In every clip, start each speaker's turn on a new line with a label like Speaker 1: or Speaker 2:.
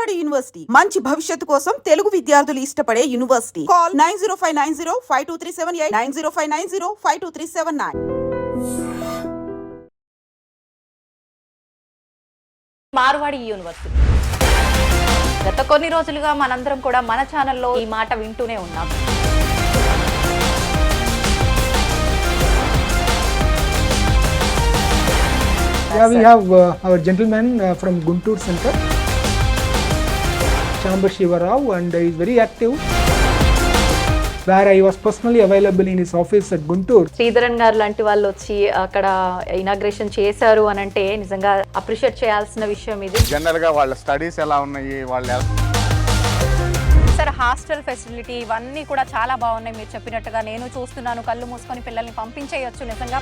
Speaker 1: Marwadi university మంచి భవిష్యత్తు కోసం తెలుగు విద్యార్థులు ఇష్టపడే యూనివర్సిటీ. కాల్ 9059052378 9059052379.
Speaker 2: మార్వాడి యూనివర్సిటీ గత కొన్ని రోజులుగా మనందరం కూడా మన ఛానల్లో ఈ మాట వింటూనే ఉన్నాం.
Speaker 3: Yeah, we have our gentleman from Guntur Center, Chambar Shiva Rao, and he is very active. Where I was personally available in his office at Guntur.
Speaker 2: Sridharan గారు లాంటి వాళ్ళు వచ్చి అక్కడ ఇనాగ్రేషన్ చేశారు అని అంటే నిజంగా అప్రిషియేట్ చేయాల్సిన విషయం ఇది.
Speaker 4: జనరల్ గా వాళ్ళ స్టడీస్ ఎలా ఉన్నాయి, వాళ్ళ
Speaker 2: సార్ హాస్టల్ ఫెసిలిటీ ఇవన్నీ కూడా చాలా బాగున్నాయి. మీరు చెప్పినట్టుగా నేను చూస్తున్నాను, కళ్ళు మూసుకొని పిల్లల్ని పంపించేయచ్చు నిజంగా.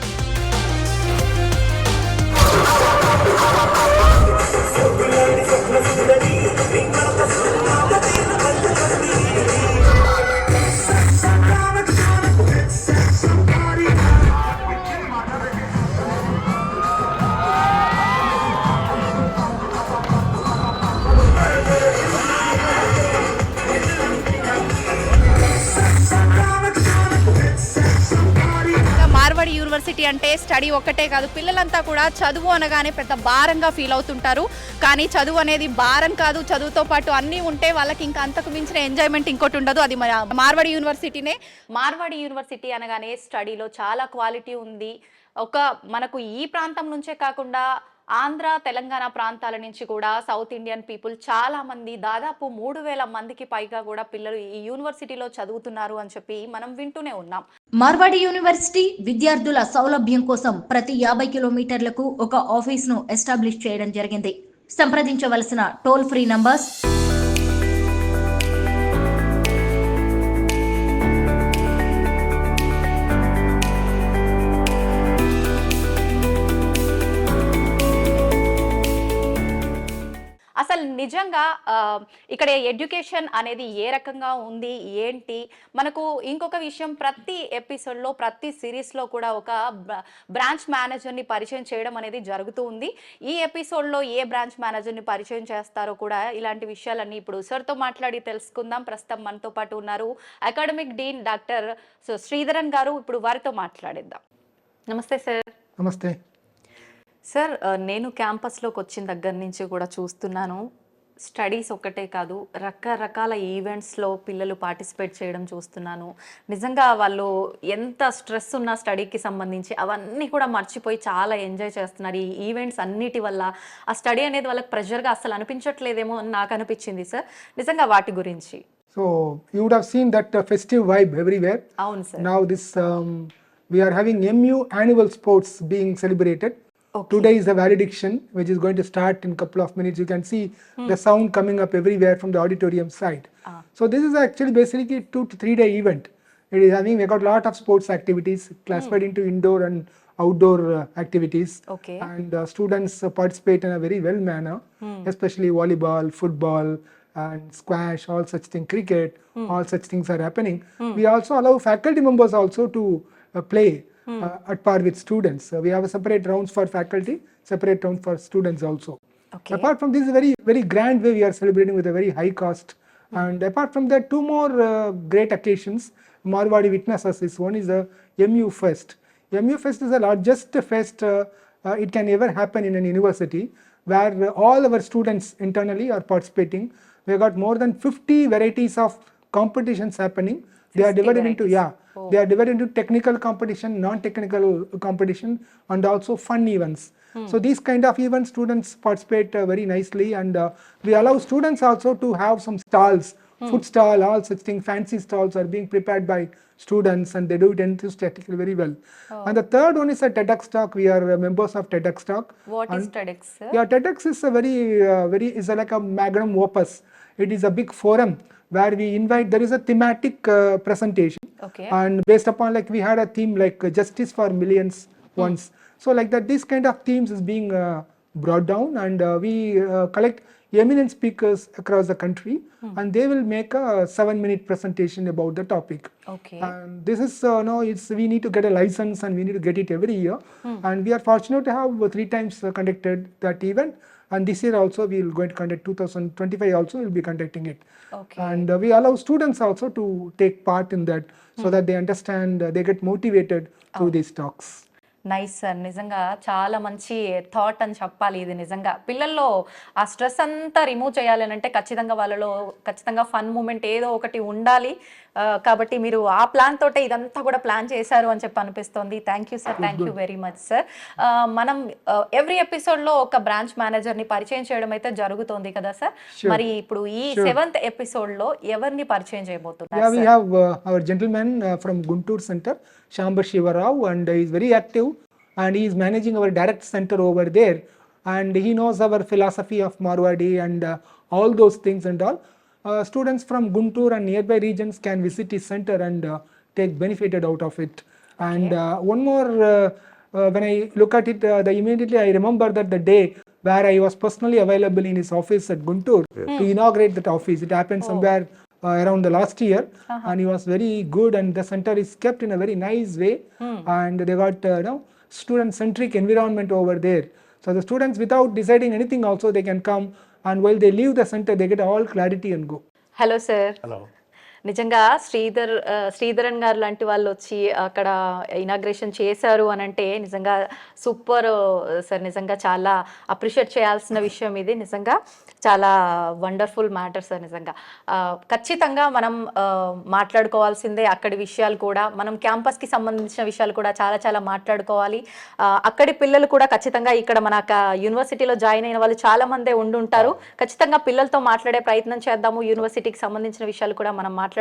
Speaker 2: మార్వాడి యూనివర్సిటీ అంటే స్టడీ ఒక్కటే కాదు, పిల్లలంతా కూడా చదువు అనగానే పెద్ద భారంగా ఫీల్ అవుతుంటారు. కానీ చదువు అనేది భారం కాదు, చదువుతో పాటు అన్నీ ఉంటే వాళ్ళకి ఇంకా అంతకు మించిన ఎంజాయ్మెంట్ ఇంకోటి ఉండదు. అది మార్వాడి యూనివర్సిటీనే. మార్వాడి యూనివర్సిటీ అనగానే స్టడీలో చాలా క్వాలిటీ ఉంది. మనకు ఈ ప్రాంతం నుంచే కాకుండా ఆంధ్ర తెలంగాణ ప్రాంతాల నుంచి కూడా సౌత్ ఇండియన్ పీపుల్ చాలా మంది, దాదాపు 3000 మందికి పైగా కూడా పిల్లలు ఈ యూనివర్సిటీలో చదువుతున్నారు అని చెప్పి మనం వింటూనే ఉన్నాం.
Speaker 5: మార్వాడి యూనివర్సిటీ విద్యార్థుల సౌలభ్యం కోసం ప్రతి 50 కిలోమీటర్లకు ఒక ఆఫీస్ ను ఎస్టాబ్లిష్ చేయడం జరిగింది. సంప్రదించవలసిన టోల్ ఫ్రీ నంబర్స్
Speaker 2: అసలు నిజంగా ఇక్కడ ఎడ్యుకేషన్ అనేది ఏ రకంగా ఉంది ఏంటి, మనకు ఇంకొక విషయం, ప్రతి ఎపిసోడ్లో ప్రతి సిరీస్లో కూడా ఒక బ్రాంచ్ మేనేజర్ని పరిచయం చేయడం అనేది జరుగుతూ ఉంది. ఈ ఎపిసోడ్లో ఏ బ్రాంచ్ మేనేజర్ని పరిచయం చేస్తారో కూడా ఇలాంటి విషయాలన్నీ ఇప్పుడు సార్తో మాట్లాడి తెలుసుకుందాం. ప్రస్తుతం మనతో పాటు ఉన్నారు అకాడమిక్ డీన్ డాక్టర్ శ్రీధరన్ గారు. ఇప్పుడు వారితో మాట్లాడిద్దాం. నమస్తే సార్.
Speaker 3: Namaste.
Speaker 2: సార్, నేను క్యాంపస్లోకి వచ్చిన దగ్గర నుంచి కూడా చూస్తున్నాను, స్టడీస్ ఒక్కటే కాదు రకరకాల ఈవెంట్స్లో పిల్లలు పార్టిసిపేట్ చేయడం చూస్తున్నాను. నిజంగా వాళ్ళు ఎంత స్ట్రెస్ ఉన్న స్టడీకి సంబంధించి అవన్నీ కూడా మర్చిపోయి చాలా ఎంజాయ్ చేస్తున్నారు. ఈ ఈవెంట్స్ అన్నిటి వల్ల ఆ స్టడీ అనేది వాళ్ళకి ప్రెషర్గా అసలు అనిపించట్లేదేమో అని నాకు అనిపించింది సార్. నిజంగా వాటి గురించి.
Speaker 3: So you would have seen that festive vibe everywhere.
Speaker 2: అవును sir.
Speaker 3: Now this we are having MU annual sports being celebrated.
Speaker 2: Okay.
Speaker 3: Today is the valediction, which is going to start in a couple of minutes. You can see the sound coming up everywhere from the auditorium side. So this is actually basically 2 to 3 day event. It is having, we got a lot of sports activities classified into indoor and outdoor activities.
Speaker 2: Okay.
Speaker 3: And students participate in a very well manner, especially volleyball, football, and squash, all such things, cricket, all such things are happening. We also allow faculty members also to play at par with students. We have a separate rounds for faculty, separate round for students also.
Speaker 2: Okay.
Speaker 3: Apart from this, very very grand way we are celebrating with a very high cost. And apart from that, 2 more great occasions Marwadi witnesses this. One is the MU Fest. MU Fest is the largest fest it can ever happen in an university, where all our students internally are participating. We have got more than 50 varieties of competitions happening. They are divided into they are divided into technical competition, non-technical competition, and also fun events. So these kind of events students participate very nicely, and we allow students also to have some stalls, food stall, all such things, fancy stalls are being prepared by students, and they do it enthusiastically very well. And the third one is a TEDx talk. We are members of TEDx talk.
Speaker 2: What is TEDx, sir?
Speaker 3: Yeah, TEDx is a very is like a magnum opus. It is a big forum where we invite, there is a thematic presentation.
Speaker 2: Okay.
Speaker 3: And based upon, like, we had a theme like justice for millions once. So like that, this kind of themes is being brought down, and we collect eminent speakers across the country, and they will make a 7-minute presentation about the topic.
Speaker 2: Okay.
Speaker 3: And this is we need to get a license, and we need to get it every year. And we are fortunate to have 3 times conducted that event. And this year also we will going to conduct 2025 also we will be conducting it.
Speaker 2: Okay.
Speaker 3: And we allow students also to take part in that so that they understand, they get motivated through these talks.
Speaker 2: Nice sir, నిజంగా చాలా మంచి thought అని చెప్పాలి ఇది. నిజంగా పిల్లల్లో ఆ stress అంతా రిమూవ్ చేయాలి అని అంటే ఖచ్చితంగా వాళ్ళలో ఖచ్చితంగా ఫన్ మూమెంట్ ఏదో ఒకటి ఉండాలి. కాబట్టి మీరు ఆ ప్లాన్ తోటే ఇదంతా కూడా ప్లాన్ చేశారు అని చెప్పి అనిపిస్తోంది. Thank you sir, thank you very much sir. మనం ఎవ్రీ ఎపిసోడ్లో ఒక బ్రాంచ్ మేనేజర్ని పరిచయం చేయడం అయితే జరుగుతోంది కదా సార్. మరి ఇప్పుడు ఈ 7th ఎపిసోడ్లో ఎవరిని పరిచయం చేయబోతున్నారు?
Speaker 3: Yeah, we have our gentleman from Guntur Center, Shambar Shivarao, and he is very active and he is managing our direct center over there, and he knows our philosophy of Marwadi and all those things and all. Students from Guntur and nearby regions can visit his center and take benefited out of it. And one more, when I look at it, immediately I remember that the day where I was personally available in his office at Guntur to inaugurate that office. It happened somewhere around the last year, and he was very good, and the center is kept in a very nice way, and they got student centric environment over there. So the students, without deciding anything also, they can come, and while they leave the center they get all clarity and go.
Speaker 2: Hello sir.
Speaker 4: Hello.
Speaker 2: నిజంగా శ్రీధరన్ గారు లాంటి వాళ్ళు వచ్చి అక్కడ inauguration చేశారు అని అంటే నిజంగా సూపర్ సార్. నిజంగా చాలా అప్రిషియేట్ చేయాల్సిన విషయం ఇది. నిజంగా చాలా వండర్ఫుల్ మ్యాటర్ సార్. నిజంగా ఖచ్చితంగా మనం మాట్లాడుకోవాల్సిందే అక్కడి విషయాలు కూడా. మనం క్యాంపస్కి సంబంధించిన విషయాలు కూడా చాలా చాలా మాట్లాడుకోవాలి. అక్కడి పిల్లలు కూడా ఖచ్చితంగా ఇక్కడ మన యూనివర్సిటీలో జాయిన్ అయిన వాళ్ళు చాలా మందే ఉండుంటారు. ఖచ్చితంగా పిల్లలతో మాట్లాడే ప్రయత్నం చేద్దాము. యూనివర్సిటీకి సంబంధించిన విషయాలు కూడా మనం మాట్లాడుకునే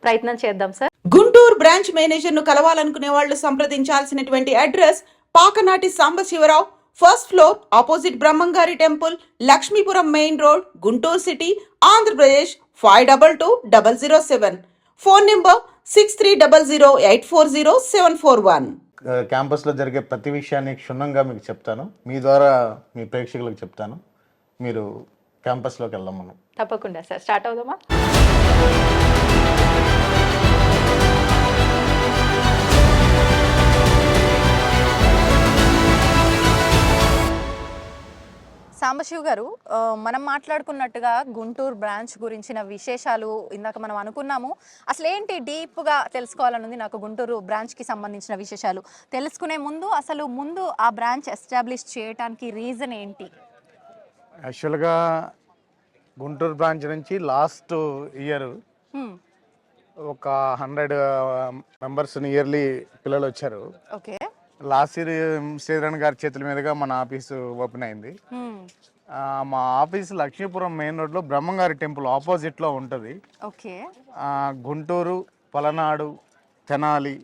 Speaker 2: ప్రయత్నం చేద్దాం సార్.
Speaker 1: గుంటూరు బ్రాంచ్ మేనేజర్ ను కలవాలనుకునే వాళ్ళు సంప్రదించాల్సినటువంటి address Pakanati Sambasivarao, first floor, opposite బ్రహ్మంగారి temple, Lakshmipuram main road, Guntur city, Andhra Pradesh 522007. Phone number 6300840741.
Speaker 4: క్యాంపస్లో జరిగే ప్రతి విషయాన్ని క్షుణ్ణంగా మీకు చెప్తాను. మీ ద్వారా మీ ప్రేక్షకులకు చెప్తాను. మీరు క్యాంపస్లోకి వెళ్దాం మనం.
Speaker 2: తప్పకుండా సార్. స్టార్ట్ అవుదామా? సాంబశివ్ గారు, మనం మాట్లాడుకున్నట్టుగా గుంటూరు బ్రాంచ్ గురించిన విశేషాలు ఇందాక మనం అనుకున్నాము. అసలు ఏంటి డీప్గా తెలుసుకోవాలనుంది నాకు గుంటూరు బ్రాంచ్కి సంబంధించిన విశేషాలు. తెలుసుకునే ముందు అసలు ఆ బ్రాంచ్ ఎస్టాబ్లిష్ చేయడానికి రీజన్ ఏంటి?
Speaker 4: యాక్చువల్గా గుంటూరు బ్రాంచ్ నుంచి లాస్ట్ ఇయర్ ఒక 100 మెంబర్స్ ఇయర్లీ పిల్లలు వచ్చారు.
Speaker 2: ఓకే.
Speaker 4: లాస్ట్ ఇయర్ శ్రీధరన్ గారి చేతుల మీదుగా మన ఆఫీసు ఓపెన్ అయింది. మా ఆఫీస్ లక్ష్మీపురం మెయిన్ రోడ్లో బ్రహ్మంగారి టెంపుల్ ఆపోజిట్లో ఉంటుంది.
Speaker 2: ఓకే.
Speaker 4: గుంటూరు, పలనాడు, తెనాలి,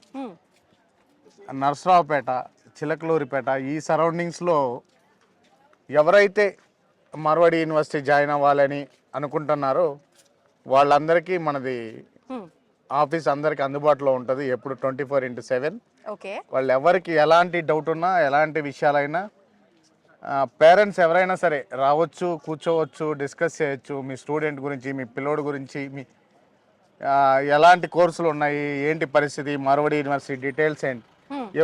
Speaker 4: నర్సరావుపేట, చిలకలూరిపేట ఈ సరౌండింగ్స్లో ఎవరైతే మార్వాడి యూనివర్సిటీ జాయిన్ అవ్వాలని అనుకుంటున్నారో వాళ్ళందరికీ మనది ఆఫీస్ అందరికి అందుబాటులో ఉంటుంది. ఎప్పుడు 24/7.
Speaker 2: ఓకే.
Speaker 4: వాళ్ళు ఎవరికి ఎలాంటి డౌట్ ఉన్నా, ఎలాంటి విషయాలైనా, పేరెంట్స్ ఎవరైనా సరే రావచ్చు, కూర్చోవచ్చు, డిస్కస్ చేయొచ్చు. మీ స్టూడెంట్ గురించి, మీ పిల్లోడి గురించి, మీ ఎలాంటి కోర్సులు ఉన్నాయి, ఏంటి పరిస్థితి, మార్వాడి యూనివర్సిటీ డీటెయిల్స్ ఏంటి,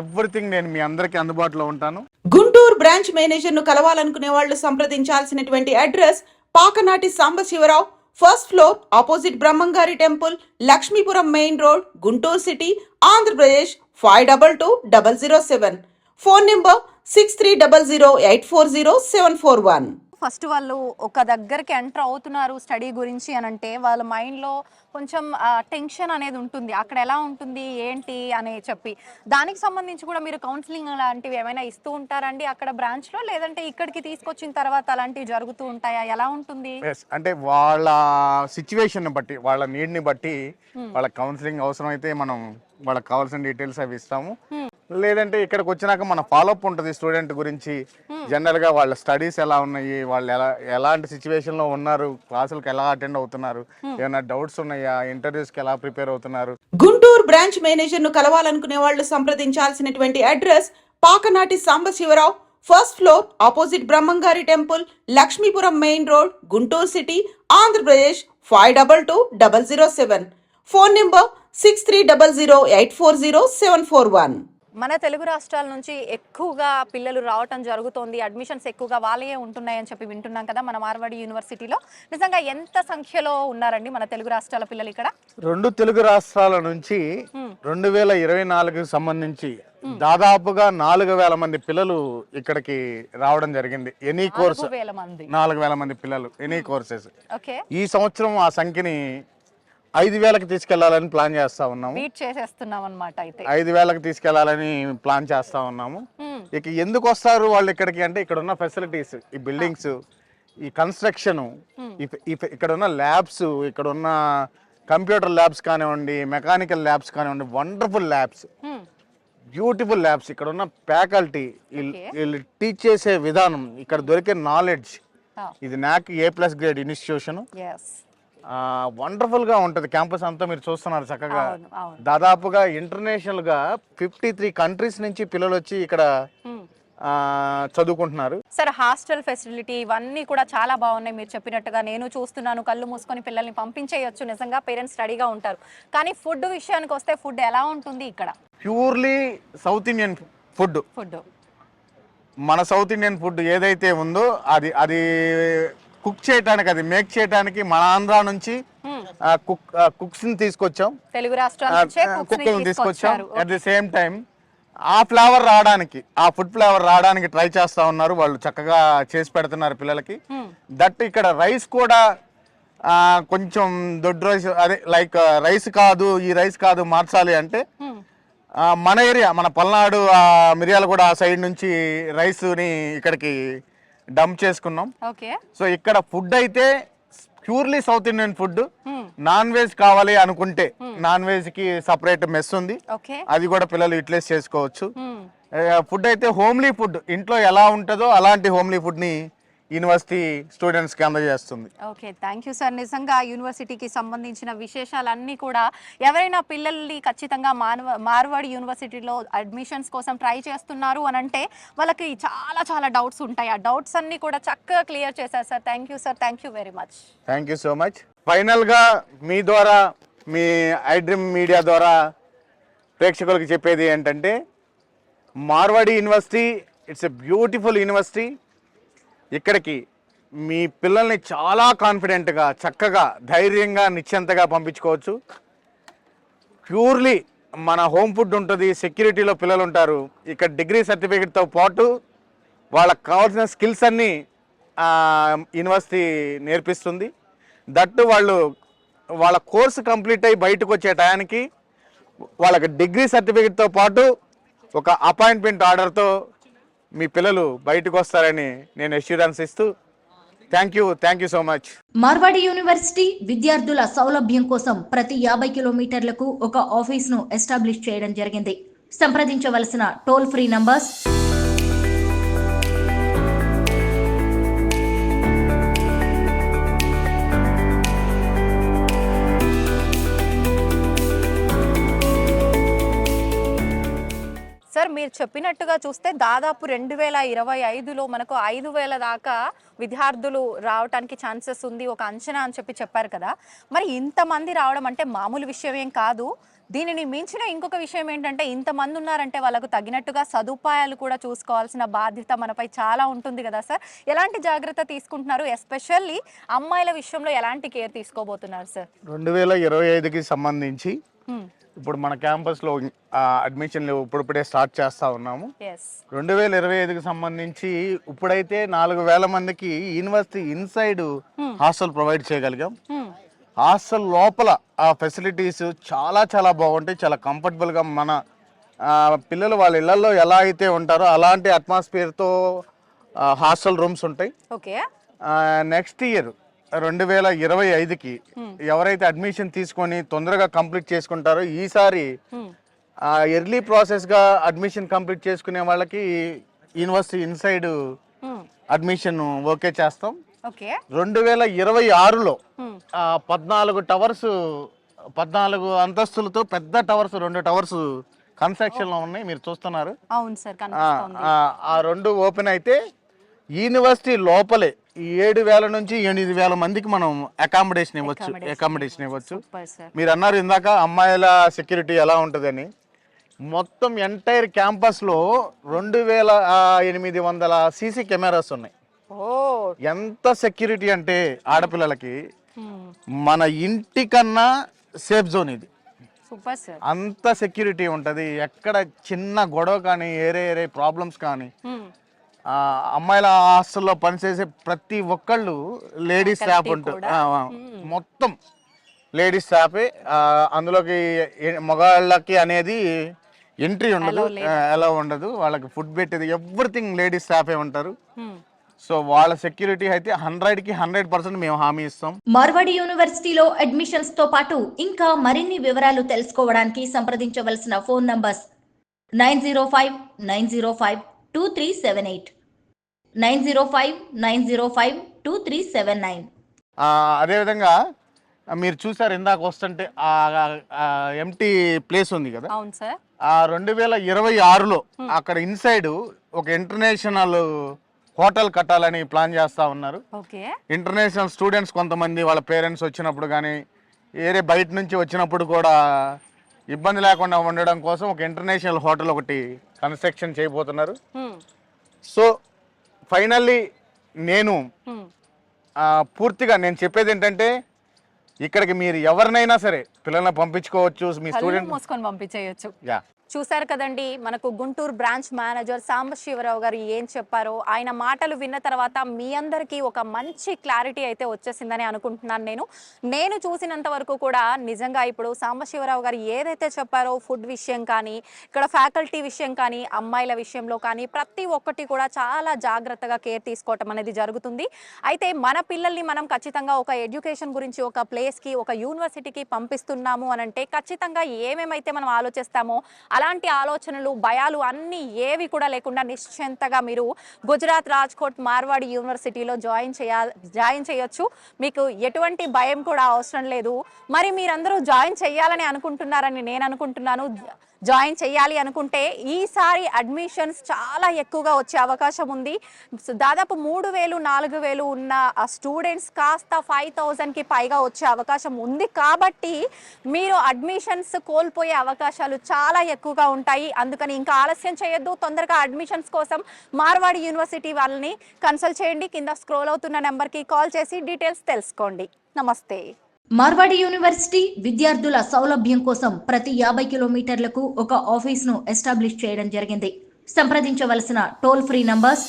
Speaker 4: ఎవ్రీథింగ్ నేను మీ అందరికీ అందుబాటులో ఉంటాను.
Speaker 1: గుంటూరు బ్రాంచ్ మేనేజర్ ను కలవాలనుకునే వాళ్ళు సంప్రదించాల్సినటువంటి address Pakanati Sambasivarao, first floor, opposite బ్రహ్మంగారి temple, Lakshmipuram main road, Guntur city, Andhra Pradesh 522007. Phone number 6300840741.
Speaker 2: First వాళ్ళు ఒక దగ్గరికి ఎంటర్ అవుతున్నారు స్టడీ గురించి అని అంటే వాళ్ళ మైండ్లో కొంచెం టెన్షన్ అనేది ఉంటుంది. అక్కడ ఎలా ఉంటుంది ఏంటి అని చెప్పి దానికి సంబంధించి కూడా మీరు కౌన్సిలింగ్ లాంటివి ఏమైనా ఇస్తూ ఉంటారండి అక్కడ బ్రాంచ్లో, లేదంటే ఇక్కడికి తీసుకొచ్చిన తర్వాత అలాంటివి జరుగుతూ ఉంటాయా? ఎలా ఉంటుంది?
Speaker 4: అంటే వాళ్ళ సిచ్యువేషన్ బట్టి, వాళ్ళ నీడ్ని బట్టి వాళ్ళ కౌన్సిలింగ్ అవసరం అయితే మనం వాళ్ళకి కావాల్సిన డీటెయిల్స్ అవి ఇస్తాము. లేదంటే ఇక్కడికి వచ్చినాక మన ఫాలోఅప్ ఉంటుంది స్టూడెంట్ గురించి. జనరల్గా వాళ్ళ స్టడీస్ ఎలా ఉన్నాయి, వాళ్ళు ఎలాంటి సిచ్యువేషన్లో ఉన్నారు, క్లాసులకు ఎలా అటెండ్ అవుతున్నారు, ఏమైనా డౌట్స్ ఉన్నాయా, ఇంటర్వ్యూస్కి ఎలా ప్రిపేర్ అవుతున్నారు.
Speaker 1: గుంటూరు బ్రాంచ్ మేనేజర్ ను కలవాలనుకునే వాళ్ళు సంప్రదించాల్సినటువంటి address Pakanati Sambasivarao, first floor, opposite బ్రహ్మంగారి temple, Lakshmipuram main road, Guntur city, Andhra Pradesh 522007. Phone number 6300840741.
Speaker 2: మన తెలుగు రాష్ట్రాల నుంచి ఎక్కువగా పిల్లలు రావటం జరుగుతోంది, అడ్మిషన్స్ ఎక్కువగా వాళ్ళే ఉంటున్నాయని చెప్పి వింటున్నాం కదా మన మార్వాడి యూనివర్సిటీలో. నిజంగా ఎంత సంఖ్యలో ఉన్నారండి మన తెలుగు రాష్ట్రాల పిల్లలు ఇక్కడ?
Speaker 4: 2 తెలుగు రాష్ట్రాల నుంచి 2024కి సంబంధించి దాదాపుగా 4,000 మంది పిల్లలు ఇక్కడికి రావడం జరిగింది. ఎనీ కోర్స్ 4,000 మంది పిల్లలు ఎనీ కోర్సెస్.
Speaker 2: ఓకే,
Speaker 4: ఈ సంవత్సరం ఆ సంఖ్యని 5,000కి తీసుకెళ్లాలని ప్లాన్ చేస్తా ఉన్నాము.
Speaker 2: బీట్ చేసేస్తున్నాం అన్నమాట. అయితే
Speaker 4: 5,000కి తీసుకెళ్లాలని ప్లాన్ చేస్తా ఉన్నాము. ఇక ఎందుకు వస్తారు వాళ్ళు ఇక్కడికి అంటే ఇక్కడ ఉన్న ఫెసిలిటీస్, ఈ బిల్డింగ్స్, ఈ కన్స్ట్రక్షన్, ఇక్కడ ఉన్న ల్యాబ్స్, ఇక్కడ ఉన్న కంప్యూటర్ ల్యాబ్స్ కానివ్వండి, మెకానికల్ ల్యాబ్స్ కానివ్వండి, వండర్ఫుల్ ల్యాబ్స్, బ్యూటిఫుల్ ల్యాబ్స్, ఇక్కడ ఉన్న ఫ్యాకల్టీ, వీళ్ళు టీచ్ చేసే విధానం, ఇక్కడ దొరికే నాలెడ్జ్, ఇది NAAC A+ grade institution. Wonderful గా ఉంటది క్యాంపస్ అంతా. మీరు చూస్తున్నారు చక్కగా. దాదాపుగా ఇంటర్నేషనల్ గా 53 కంట్రీస్ నుంచి పిల్లలు వచ్చి ఇక్కడ చదువుకుంటున్నారు.
Speaker 2: సార్, హాస్టల్ ఫెసిలిటీ ఇవన్నీ కూడా చాలా బాగున్నాయి. మీరు చెప్పినట్టుగా నేను చూస్తున్నాను, కళ్ళు మూసుకొని పిల్లల్ని పంపించేయొచ్చు, నిజంగా పేరెంట్స్ రెడీగా ఉంటారు. కానీ ఫుడ్ విషయానికి వస్తే ఫుడ్ ఎలా ఉంటుంది ఇక్కడ?
Speaker 4: Purely south Indian food. మన సౌత్ ఇండియన్ ఫుడ్ ఏదైతే ఉందో అది కుక్ చేయడానికి, అది మేక్ చేయడానికి మన ఆంధ్ర నుంచి కుక్స్ ని తీసుకొచ్చాం,
Speaker 2: తెలుగు రాష్ట్రాల
Speaker 4: కుక్కలను తీసుకొచ్చాం. అట్ ది సేమ్ టైం ఆ ఫ్లేవర్ రావడానికి, ఆ ఫుడ్ ఫ్లేవర్ రావడానికి ట్రై చేస్తా ఉన్నారు వాళ్ళు. చక్కగా చేసి పెడుతున్నారు పిల్లలకి. దట్ ఇక్కడ రైస్ కూడా కొంచెం దొడ్డు రైస్, అదే లైక్ రైస్ కాదు, ఈ రైస్ కాదు, మార్చాలి అంటే మన ఏరియా, మన పల్నాడు, మిర్యాలగూడ ఆ సైడ్ నుంచి రైస్ని ఇక్కడికి డంప్ చేసుకున్నాం. సో ఇక్కడ ఫుడ్ అయితే purely south Indian food. Non veg కావాలి అనుకుంటే నాన్ వెజ్ కి సపరేట్ మెస్ ఉంది, అది కూడా పిల్లలు యూటిలైజ్ చేసుకోవచ్చు. ఫుడ్ అయితే హోమ్లీ ఫుడ్, ఇంట్లో ఎలా ఉంటుందో అలాంటి హోమ్లీ ఫుడ్ ని యూనివర్సిటీ స్టూడెంట్స్ కి అందజేస్తుంది.
Speaker 2: Okay, thank you sir. నిజంగా యూనివర్సిటీకి సంబంధించిన విశేషాలన్నీ కూడా ఎవరైనా పిల్లల్ని ఖచ్చితంగా మార్వాడి యూనివర్సిటీలో అడ్మిషన్స్ కోసం ట్రై చేస్తున్నారు అని అంటే వాళ్ళకి చాలా చాలా డౌట్స్ ఉంటాయి. ఆ డౌట్స్ అన్ని కూడా చక్కగా క్లియర్ చేశారు sir. Thank you sir, thank you very much.
Speaker 4: Thank you so much. Final గా మీ ద్వారా, మీ ఐడ్రీమ్ మీడియా ద్వారా ప్రేక్షకులకు చెప్పేది ఏంటంటే, Marwadi University it's a beautiful university. ఇక్కడికి మీ పిల్లల్ని చాలా కాన్ఫిడెంట్గా, చక్కగా, ధైర్యంగా, నిశ్చింతగా పంపించుకోవచ్చు. ప్యూర్లీ మన హోమ్ ఫుడ్ ఉంటుంది, సెక్యూరిటీలో పిల్లలు ఉంటారు. ఇక్కడ డిగ్రీ సర్టిఫికేట్తో పాటు వాళ్ళకి కావాల్సిన స్కిల్స్ అన్నీ యూనివర్సిటీ నేర్పిస్తుంది. దట్టు వాళ్ళు వాళ్ళ కోర్సు కంప్లీట్ అయ్యి బయటకు వచ్చే టయానికి వాళ్ళకి డిగ్రీ సర్టిఫికేట్తో పాటు ఒక అపాయింట్మెంట్ ఆర్డర్తో మీ పిల్లలు బయటకు వస్తారని నేను అష్యూరెన్స్ ఇస్తూ thank you so much.
Speaker 5: Marwadi University విద్యార్థుల సౌలభ్యం కోసం ప్రతి 50 కిలోమీటర్లకు ఒక ఆఫీస్ను ఎస్టాబ్లిష్ చేయడం జరిగింది. సంప్రదించవలసిన టోల్ ఫ్రీ నంబర్స్
Speaker 2: సార్, మీరు చెప్పినట్టుగా చూస్తే దాదాపు 2025లో మనకు 5,000 దాకా విద్యార్థులు రావడానికి ఛాన్సెస్ ఉంది, ఒక అంచనా అని చెప్పారు కదా. మరి ఇంతమంది రావడం అంటే మామూలు విషయం ఏం కాదు. దీనిని మించిన ఇంకొక విషయం ఏంటంటే, ఇంతమంది ఉన్నారంటే వాళ్ళకు తగినట్టుగా సదుపాయాలు కూడా చూసుకోవాల్సిన బాధ్యత మనపై చాలా ఉంటుంది కదా సార్. ఎలాంటి జాగ్రత్త తీసుకుంటున్నారు? ఎస్పెషల్లీ అమ్మాయిల విషయంలో ఎలాంటి కేర్ తీసుకోబోతున్నారు సార్?
Speaker 4: 2025కి సంబంధించి ఇప్పుడు మన క్యాంపస్లో అడ్మిషన్లు ఇప్పుడిప్పుడే స్టార్ట్ చేస్తూ ఉన్నాము. 2025కి సంబంధించి ఇప్పుడైతే 4,000 మందికి యూనివర్సిటీ ఇన్సైడ్ హాస్టల్ ప్రొవైడ్ చేయగలిగాం. హాస్టల్ లోపల ఆ ఫెసిలిటీస్ చాలా చాలా బాగుంటాయి, చాలా కంఫర్టబుల్గా. మన పిల్లలు వాళ్ళ ఇళ్లలో ఎలా అయితే ఉంటారో అలాంటి అట్మాస్ఫియర్తో హాస్టల్ రూమ్స్ ఉంటాయి. నెక్స్ట్ ఇయర్ 2025కి ఎవరైతే అడ్మిషన్ తీసుకొని తొందరగా కంప్లీట్ చేసుకుంటారో, ఈసారి ఎర్లీ ప్రాసెస్ గా అడ్మిషన్ కంప్లీట్ చేసుకునే వాళ్ళకి యూనివర్సిటీ ఇన్సైడ్ అడ్మిషన్ ఓకే చేస్తాం. 2026లో 14 టవర్స్, 14 అంతస్తులతో పెద్ద టవర్స్, 2 టవర్స్ కన్స్ట్రక్షన్ లో ఉన్నాయి, మీరు చూస్తున్నారు. ఆ 2 ఓపెన్ అయితే యూనివర్సిటీ లోపలే 7,000 నుంచి 8,000 మందికి మనం అకామిడేషన్ ఇవ్వచ్చు. మీరు అన్నారు ఇందాక అమ్మాయిల సెక్యూరిటీ ఎలా ఉంటుందని. మొత్తం ఎంటైర్ క్యాంపస్లో 2800 సీసీ కెమెరాస్ ఉన్నాయి.
Speaker 2: ఓ
Speaker 4: ఎంత సెక్యూరిటీ అంటే ఆడపిల్లలకి మన ఇంటి కన్నా సేఫ్ జోన్ ఇది.
Speaker 2: Super sir.
Speaker 4: అంత సెక్యూరిటీ ఉంటుంది. ఎక్కడ చిన్న గొడవ కానీ ఏరే ప్రాబ్లమ్స్ కానీ అమ్మాయిల హాస్టల్లో పనిచేసే ప్రతి ఒక్కళ్ళు లేడీస్ స్టాఫ్ ఉంటుంది. మొత్తం లేడీస్ స్టాఫే. అందులోకి మగవాళ్ళకి అనేది ఎంట్రీ ఉండదు, ఎలా ఉండదు. వాళ్ళకి ఫుడ్ పెట్టేది ఎవ్రీథింగ్ లేడీస్ స్టాఫే ఉంటారు. సో వాళ్ళ సెక్యూరిటీ అయితే 100కి 100% మేము హామీ ఇస్తాం.
Speaker 5: మార్వాడి యూనివర్సిటీలో అడ్మిషన్స్ తో పాటు ఇంకా మరిన్ని వివరాలు తెలుసుకోవడానికి సంప్రదించవలసిన ఫోన్ నంబర్స్ 9059052378, 9059052379.
Speaker 4: అదేవిధంగా మీరు చూసారు ఇందాక వస్తుంటే ఎంటీ ప్లేస్ ఉంది కదా.
Speaker 2: అవును సార్.
Speaker 4: 2026లో అక్కడ ఇన్సైడ్ ఒక ఇంటర్నేషనల్ హోటల్ కట్టాలని ప్లాన్ చేస్తా ఉన్నారు.
Speaker 2: ఓకే.
Speaker 4: ఇంటర్నేషనల్ స్టూడెంట్స్ కొంతమంది వాళ్ళ పేరెంట్స్ వచ్చినప్పుడు కానీ వేరే బయట నుంచి వచ్చినప్పుడు కూడా ఇబ్బంది లేకుండా ఉండడం కోసం ఒక ఇంటర్నేషనల్ హోటల్ ఒకటి కన్స్ట్రక్షన్ చేయబోతున్నారు. సో ఫైనల్లీ నేను పూర్తిగా నేను చెప్పేది ఏంటంటే ఇక్కడికి మీరు ఎవరినైనా సరే పిల్లల్ని పంపించుకోవచ్చు. మీ స్టూడెంట్
Speaker 2: మోసుకొని పంపించేయచ్చు.
Speaker 4: యా.
Speaker 2: చూశారు కదండి, మనకు గుంటూరు బ్రాంచ్ మేనేజర్ సాంబశివరావు గారు ఏం చెప్పారో. ఆయన మాటలు విన్న తర్వాత మీ అందరికీ ఒక మంచి క్లారిటీ అయితే వచ్చేసిందని అనుకుంటున్నాను. నేను చూసినంత వరకు కూడా నిజంగా ఇప్పుడు సాంబశివరావు గారు ఏదైతే చెప్పారో ఫుడ్ విషయం కానీ, ఇక్కడ ఫ్యాకల్టీ విషయం కానీ, అమ్మాయిల విషయంలో కానీ ప్రతి ఒక్కటి కూడా చాలా జాగ్రత్తగా కేర్ తీసుకోవటం అనేది జరుగుతుంది. అయితే మన పిల్లల్ని మనం ఖచ్చితంగా ఒక ఎడ్యుకేషన్ గురించి ఒక ప్లేస్కి, ఒక యూనివర్సిటీకి పంపిస్తున్నాము అని అంటే ఖచ్చితంగా ఏమేమైతే మనం ఆలోచిస్తామో అలాంటి ఆలోచనలు, భయాలు అన్నీ ఏవి కూడా లేకుండా నిశ్చింతగా మీరు గుజరాత్ రాజ్కోట్ మార్వాడి యూనివర్సిటీలో జాయిన్ చేయొచ్చు. మీకు ఎటువంటి భయం కూడా అవసరం లేదు. మరి మీరందరూ జాయిన్ చేయాలని అనుకుంటున్నారని నేను అనుకుంటున్నాను. జాయిన్ చేయాలి అనుకుంటే ఈసారి అడ్మిషన్స్ చాలా ఎక్కువగా వచ్చే అవకాశం ఉంది. దాదాపు 3000-4000 ఉన్న స్టూడెంట్స్ కాస్త 5000కి పైగా వచ్చే అవకాశం ఉంది. కాబట్టి మీరు అడ్మిషన్స్ కోల్పోయే అవకాశాలు చాలా ఎక్కువగా ఉంటాయి. అందుకని ఇంకా ఆలస్యం చేయొద్దు. తొందరగా అడ్మిషన్స్ కోసం మార్వాడి యూనివర్సిటీ వాళ్ళని కన్సల్ట్ చేయండి. కింద స్క్రోల్ అవుతున్న నెంబర్కి కాల్ చేసి డీటెయిల్స్ తెలుసుకోండి. నమస్తే.
Speaker 5: మార్వాడి యూనివర్సిటీ విద్యార్థుల సౌలభ్యం కోసం ప్రతి 50 కిలోమీటర్లకు ఒక ఆఫీస్ను ఎస్టాబ్లిష్ చేయడం జరిగింది. సంప్రదించవలసిన టోల్ ఫ్రీ నంబర్స్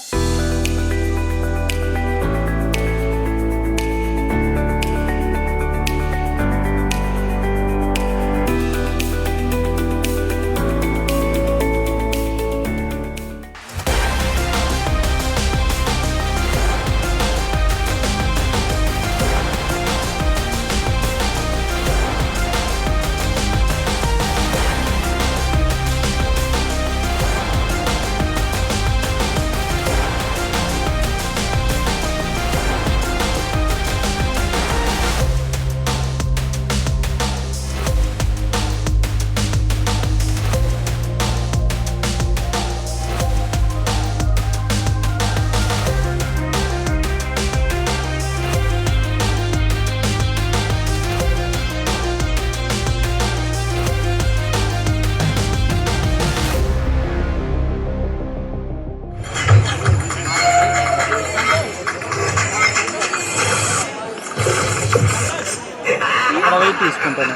Speaker 6: తీసుకుంటాను.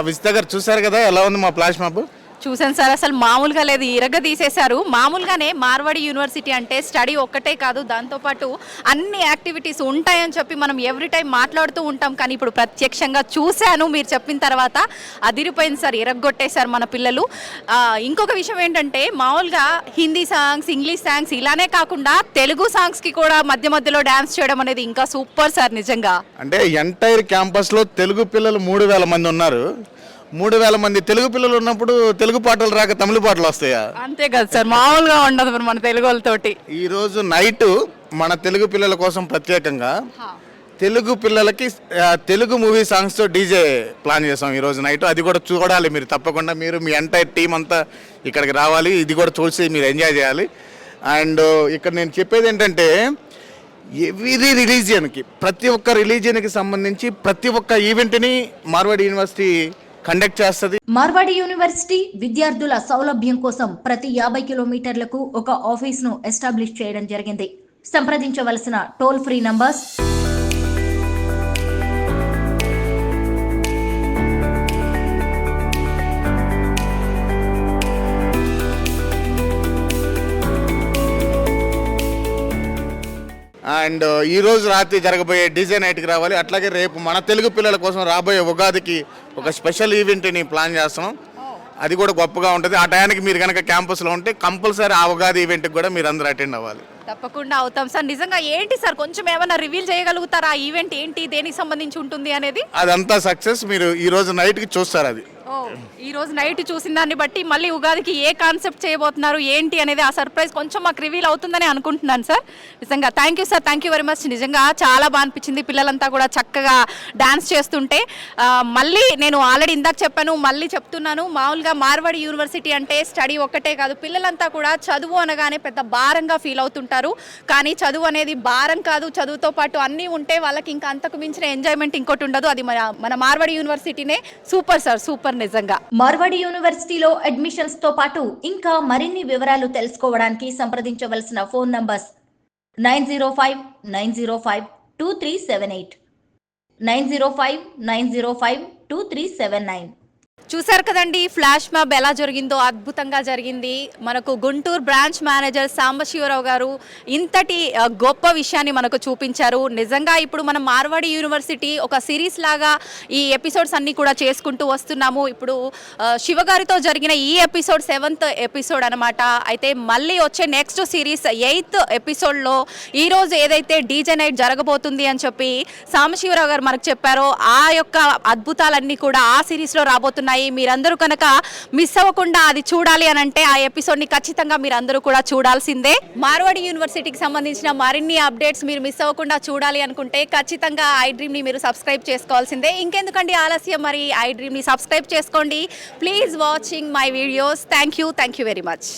Speaker 4: విజిత గారు చూసారు కదా ఎలా ఉంది మా ఫ్లాష్ మ్యాప్.
Speaker 2: చూసాను సార్, అసలు మామూలుగా లేదు, ఇరగ తీసేశారు. మామూలుగానే మార్వాడి యూనివర్సిటీ అంటే స్టడీ ఒక్కటే కాదు, దాంతోపాటు అన్ని యాక్టివిటీస్ ఉంటాయని చెప్పి మనం ఎవ్రీ టైం మాట్లాడుతూ ఉంటాం. కానీ ఇప్పుడు ప్రత్యక్షంగా చూశాను మీరు చెప్పిన తర్వాత, అదిరిపోయింది సార్, ఇరగొట్టేశారు మన పిల్లలు. ఇంకొక విషయం ఏంటంటే మామూలుగా హిందీ సాంగ్స్, ఇంగ్లీష్ సాంగ్స్ ఇలానే కాకుండా తెలుగు సాంగ్స్కి కూడా మధ్య మధ్యలో డ్యాన్స్ చేయడం అనేది ఇంకా సూపర్ సార్ నిజంగా.
Speaker 4: అంటే ఎంటైర్ క్యాంపస్లో తెలుగు పిల్లలు 3,000 మంది ఉన్నారు. 3,000 మంది తెలుగు పిల్లలు ఉన్నప్పుడు తెలుగు పాటలు రాక తమిళ పాటలు వస్తాయా?
Speaker 2: అంతే కదా సార్, మామూలుగా ఉండదు మరి మన తెలుగు వాళ్ళతోటి.
Speaker 4: ఈరోజు నైట్ మన తెలుగు పిల్లల కోసం ప్రత్యేకంగా తెలుగు పిల్లలకి తెలుగు మూవీ సాంగ్స్తో డీజే ప్లాన్ చేసాం ఈరోజు నైట్. అది కూడా చూడాలి మీరు తప్పకుండా. మీరు మీ ఎంటైర్ టీం అంతా ఇక్కడికి రావాలి, ఇది కూడా చూసి మీరు ఎంజాయ్ చేయాలి. అండ్ ఇక్కడ నేను చెప్పేది ఏంటంటే ఎవ్రీ రిలీజియన్కి, ప్రతి ఒక్క రిలీజియన్కి సంబంధించి ప్రతి ఒక్క ఈవెంట్ని మార్వాడి యూనివర్సిటీ కండక్ట్ చేస్తుంది.
Speaker 5: మార్వాడి యూనివర్సిటీ విద్యార్థుల సౌలభ్యం కోసం ప్రతి 50 కిలోమీటర్లకు ఒక ఆఫీస్ను ఎస్టాబ్లిష్ చేయడం జరిగింది. సంప్రదించవలసిన టోల్ ఫ్రీ నంబర్స్
Speaker 4: 'అండ్ ఈ రోజు రాత్రి జరగబోయే డీజే నైట్కి రావాలి. అట్లాగే రేపు మన తెలుగు పిల్లల కోసం రాబోయే ఉగాదికి ఒక స్పెషల్ ఈవెంట్ని ప్లాన్ చేస్తున్నాం. అది కూడా గొప్పగా ఉంటుంది. ఆ టయానికి మీరు కనుక క్యాంపస్లో ఉంటే కంపల్సరీ ఆ ఉగాది ఈవెంట్కి కూడా మీరు అందరూ అటెండ్ అవ్వాలి.
Speaker 2: తప్పకుండా అవుతాం సార్. నిజంగా ఏంటి సార్, కొంచెం ఏమైనా రివీల్ చేయగలుగుతారా? ఆ ఈవెంట్ ఏంటి, దేనికి సంబంధించి ఉంటుంది అనేది?
Speaker 4: అదంతా సక్సెస్ మీరు ఈ రోజు నైట్కి చూస్తారు. అది
Speaker 2: ఈ రోజు నైట్ చూసిన దాన్ని బట్టి మళ్ళీ ఉగాదికి ఏ కాన్సెప్ట్ చేయబోతున్నారు ఏంటి అనేది ఆ సర్ప్రైజ్ కొంచెం మాకు రివీల్ అవుతుందని అనుకుంటున్నాను సార్. నిజంగా thank you sir, thank you very much. నిజంగా చాలా బాగా అనిపించింది, పిల్లలంతా కూడా చక్కగా డాన్స్ చేస్తుంటే. మళ్ళీ నేను ఆల్రెడీ ఇందాక చెప్పాను, మళ్ళీ చెప్తున్నాను, మామూలుగా మార్వాడి యూనివర్సిటీ అంటే స్టడీ ఒక్కటే కాదు, పిల్లలంతా కూడా చదువు అనగానే పెద్ద భారంగా ఫీల్ అవుతుంటారు. కానీ చదువు అనేది భారం కాదు, చదువుతో పాటు అన్నీ ఉంటే వాళ్ళకి ఇంకా అంతకు మించిన ఎంజాయ్మెంట్ ఇంకోటి ఉండదు. అది మన మార్వాడి యూనివర్సిటీనే. సూపర్ సార్, సూపర్ నిజంగా.
Speaker 5: మార్వాడి యూనివర్సిటీలో అడ్మిషన్స్ తో పాటు ఇంకా మరిన్ని వివరాలు తెలుసుకోవడానికి సంప్రదించవలసిన ఫోన్ నంబర్స్ 9059052378 9059052379.
Speaker 2: చూసారు కదండి ఫ్లాష్ మ్యాప్ ఎలా జరిగిందో, అద్భుతంగా జరిగింది. మనకు గుంటూరు బ్రాంచ్ మేనేజర్ సాంబశివరావు గారు ఇంతటి గొప్ప విషయాన్ని మనకు చూపించారు. నిజంగా ఇప్పుడు మనం మార్వాడి యూనివర్సిటీ ఒక సిరీస్ లాగా ఈ ఎపిసోడ్స్ అన్నీ కూడా చేసుకుంటూ వస్తున్నాము. ఇప్పుడు శివగారితో జరిగిన ఈ ఎపిసోడ్ 7th ఎపిసోడ్ అనమాట. అయితే మళ్ళీ వచ్చే నెక్స్ట్ సిరీస్ 8th ఎపిసోడ్లో ఈరోజు ఏదైతే డీజే నైట్ జరగబోతుంది అని చెప్పి సాంబశివరావు గారు మనకు చెప్పారో ఆ యొక్క అద్భుతాలన్నీ కూడా ఆ సిరీస్లో రాబోతున్నాయి. మీరందరూ కనుక మిస్ అవ్వకుండా అది చూడాలి అని అంటే ఆ ఎపిసోడ్ని ఖచ్చితంగా మీరందరూ కూడా చూడాల్సిందే. మార్వాడి యూనివర్సిటీకి సంబంధించిన మరిన్ని అప్డేట్స్ మీరు మిస్ అవ్వకుండా చూడాలి అనుకుంటే ఖచ్చితంగా ఐ డ్రీమ్ని మీరు సబ్స్క్రైబ్ చేసుకోవాల్సిందే. ఇంకెందుకండి ఆలస్యం, మరి ఐ డ్రీమ్ని సబ్స్క్రైబ్ చేసుకోండి. Please watching my videos. Thank you very much.